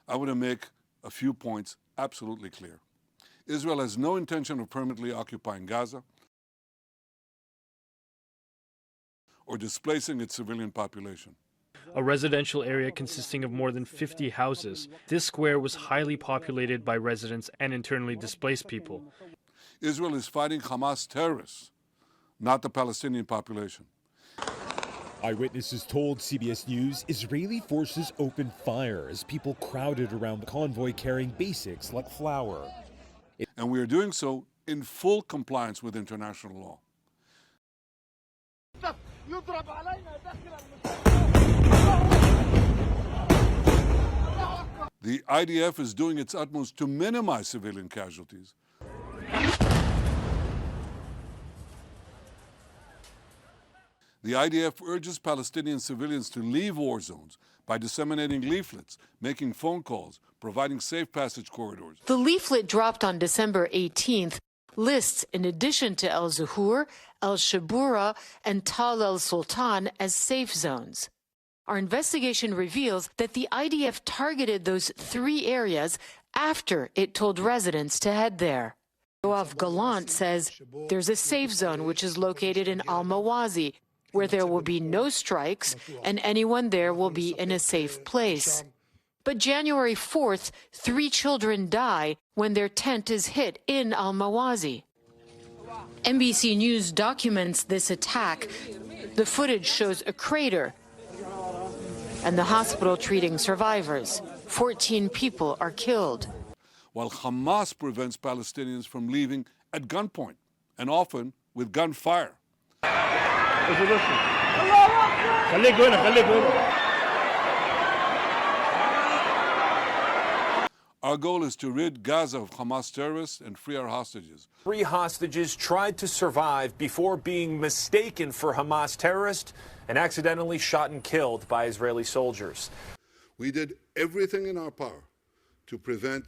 I want to make a few points absolutely clear. Israel has no intention of permanently occupying Gaza or displacing its civilian population. A residential area consisting of more than 50 houses. This square was highly populated by residents and internally displaced people. Israel is fighting Hamas terrorists, not the Palestinian population. Eyewitnesses told CBS News Israeli forces opened fire as people crowded around the convoy carrying basics like flour. And we are doing so in full compliance with international law. The IDF is doing its utmost to minimize civilian casualties. The IDF urges Palestinian civilians to leave war zones by disseminating leaflets, making phone calls, providing safe passage corridors. The leaflet dropped on December 18th lists, in addition to El Zuhur, El Shabura, and Tal El Sultan as safe zones. Our investigation reveals that the IDF targeted those three areas after it told residents to head there. Yoav Gallant says there's a safe zone which is located in Al-Mawazi, where there will be no strikes and anyone there will be in a safe place. But January 4th, 3 children die when their tent is hit in Al-Mawazi. NBC News documents this attack. The footage shows a crater and the hospital treating survivors. 14 people are killed. While Hamas prevents Palestinians from leaving at gunpoint and often with gunfire. Our goal is to rid Gaza of Hamas terrorists and free our hostages. 3 hostages tried to survive before being mistaken for Hamas terrorists and accidentally shot and killed by Israeli soldiers. We did everything in our power to prevent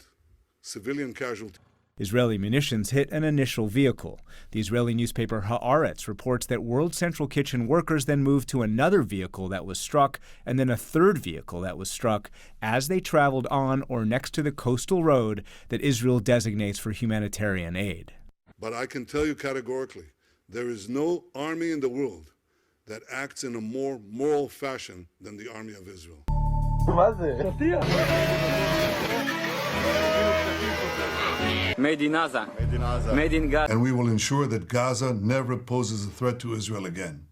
civilian casualties. Israeli munitions hit an initial vehicle. The Israeli newspaper Haaretz reports that World Central Kitchen workers then moved to another vehicle that was struck and then a third vehicle that was struck as they traveled on or next to the coastal road that Israel designates for humanitarian aid. But I can tell you categorically, there is no army in the world that acts in a more moral fashion than the army of Israel. Made in Gaza. Made in Gaza. And we will ensure that Gaza never poses a threat to Israel again.